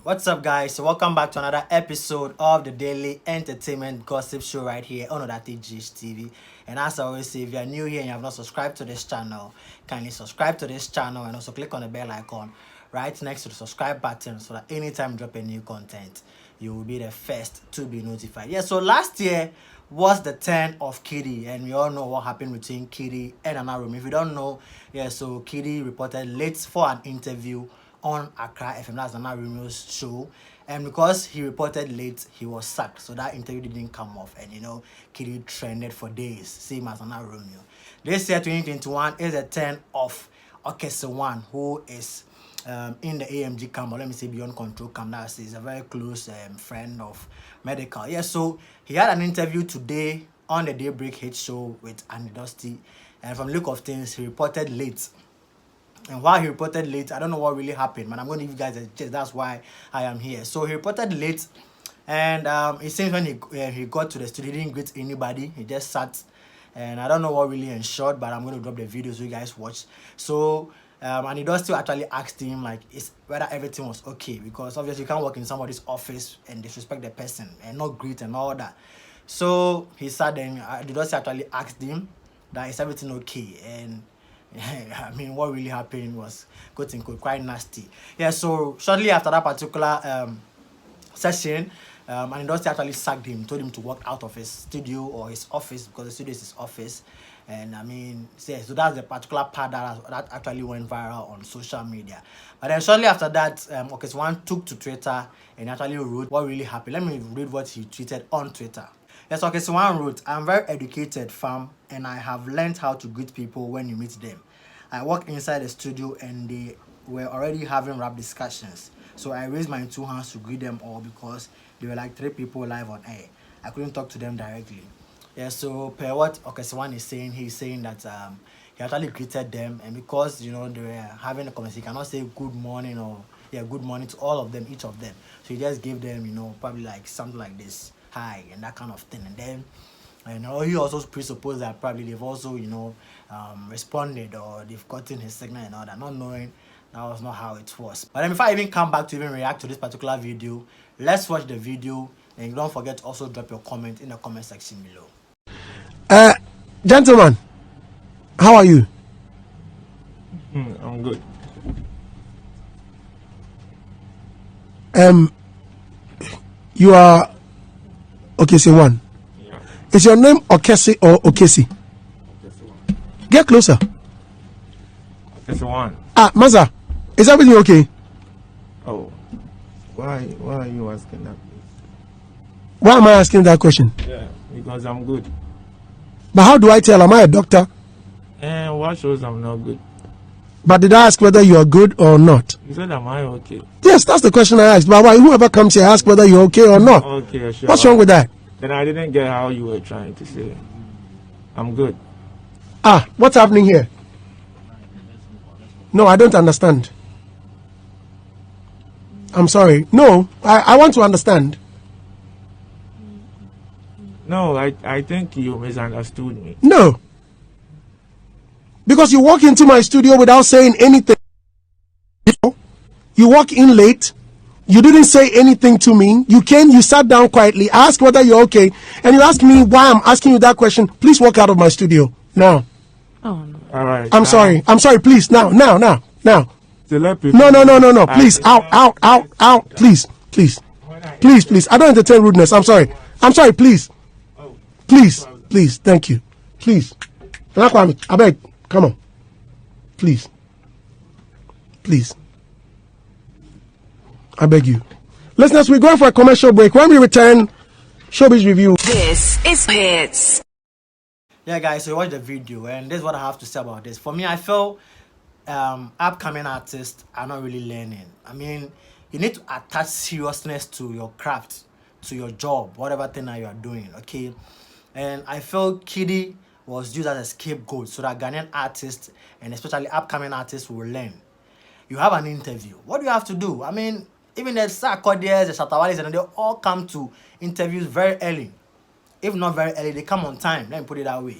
What's up, guys? So welcome back to another episode of the Daily Entertainment Gossip Show right here on OdatGH TV. And as I always say, if you are new here and you have not subscribed to this channel, kindly subscribe to this channel and also click on the bell icon right next to the subscribe button so that anytime you drop a new content, you will be the first to be notified. Yeah, so last year was the turn of Kitty, and we all know what happened between Kitty and Anarum. If you don't know, yeah, so Kitty reported late for an interview on Accra FM, that's Anarumo's show, and because he reported late, he was sacked. So that interview didn't come off, and Kitty trended for days, same as Anarumo. This year, 2021, is the turn of Okese one, who is in the AMG camp, or let me say Beyond Control camp. That is a very close friend of Medical. Yeah, so he had an interview today on the Daybreak Hit show with Andy Dosty, and from the look of things, he reported late. And while he reported late, I don't know what really happened, but I'm going to give you guys a gist. That's why I am here. So he reported late, and it seems when he got to the studio, he didn't greet anybody. He just sat, and I don't know what really ensured, but I'm going to drop the video so you guys watch. So and he does still actually asked him like whether everything was okay, because obviously you can't work in somebody's office and disrespect the person and not greet and all that. So he sat there, and he does actually asked him that is everything okay, and I mean, what really happened was quite nasty. Yeah, so shortly after that particular session, and Dosty actually sacked him, told him to walk out of his studio or his office, because the studio is his office. And I mean, so that's the particular part that actually went viral on social media. But then shortly after that, Okese one took to Twitter and actually wrote what really happened. Let me read what he tweeted on Twitter. Yes, Okese one wrote, "I'm very educated, fam, and I have learned how to greet people when you meet them. I walked inside the studio and they were already having rap discussions. So I raised my two hands to greet them all because there were like 3 people live on air. I couldn't talk to them directly." Yeah, so per what Okese one is saying, he's saying that he actually greeted them, and because they were having a conversation, he cannot say good morning or good morning to all of them, each of them. So he just gave them, probably like something like this, hi, and that kind of thing. And then he also presupposed that probably they've also, responded, or they've gotten his signal and all that, not knowing that was not how it was. But then before I even come back to even react to this particular video, let's watch the video, and don't forget to also drop your comment in the comment section below. Gentlemen, how are you? I'm good. You are Okese one. Yeah. Is your name Okese or Okese? Okese one. Get closer. Okese one. Maza, is everything okay? Oh, why are you asking that? Why am I asking that question? Yeah, because I'm good. But how do I tell? Am I a doctor? And what shows I'm not good? But did I ask whether you are good or not? You said, am I okay? Yes, that's the question I asked. But why whoever comes here asks whether you're okay or not? Okay, sure. What's wrong with that? Then I didn't get how you were trying to say. I'm good. What's happening here? No, I don't understand. I'm sorry. No, I want to understand. No, I think you misunderstood me. No. Because you walk into my studio without saying anything. You walk in late. You didn't say anything to me. You came, you sat down quietly, asked whether you're okay, and you asked me why I'm asking you that question. Please walk out of my studio. Now. Oh, no. All right. I'm sorry. I'm sorry. Please. Now. To let people No. Please. Out. Please. I don't entertain rudeness. I'm sorry. Please. Please. Thank you. Please. I beg. Come on. Please. I beg you. Listeners, we're going for a commercial break. When we return, Showbiz Review. This is Hits. Yeah, guys, so watch the video, and this is what I have to say about this. For me, I feel upcoming artists are not really learning. I mean, you need to attach seriousness to your craft, to your job, whatever thing that you are doing, okay? And I feel Kitty was used as a scapegoat so that Ghanaian artists, and especially upcoming artists, will learn. You have an interview. What do you have to do? I mean, even the Sarkodiyes, the Shatawalis, and they all come to interviews very early. If not very early, they come on time. Let me put it that way.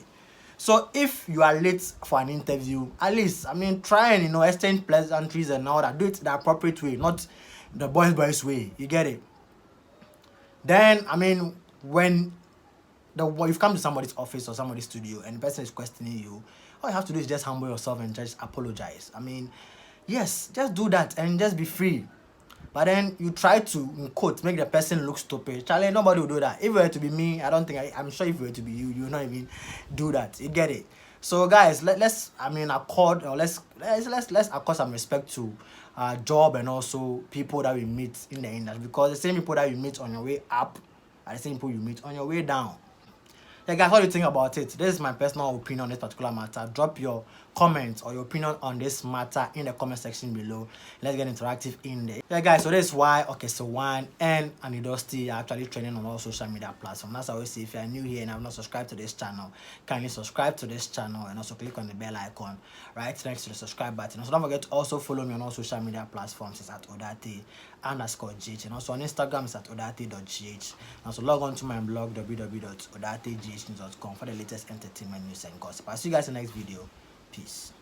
So if you are late for an interview, at least, I mean, try and, exchange pleasantries and all that. Do it the appropriate way, not, the boys way. You get it? Then I mean, when you've come to somebody's office or somebody's studio and the person is questioning you, all you have to do is just humble yourself and just apologize. I mean, yes, just do that and just be free. But then you try to, in quote, make the person look stupid. Charlie, nobody will do that. If it were to be me, I don't think, I'm sure if it were to be you, you will not even do that. You get it? So guys, let's accord, or let's accord some respect to job and also people that we meet in the industry, because the same people that you meet on your way up are the same people you meet on your way down. Yeah, guys, what do you think about it? This is my personal opinion on this particular matter. Drop your comments or your opinion on this matter in the comment section below. Let's get interactive in there. Yeah, guys, so this is why Okese One and Andy Dosty are actually trending on all social media platforms. As I always say, if you are new here and have not subscribed to this channel, kindly subscribe to this channel and also click on the bell icon right next to the subscribe button. Also, don't forget to also follow me on all social media platforms. It's at odate_gh, and also on Instagram it's at odate.gh. Also log on to my blog www.odategh.com for the latest entertainment news and gossip. I'll see you guys in the next video. Peace.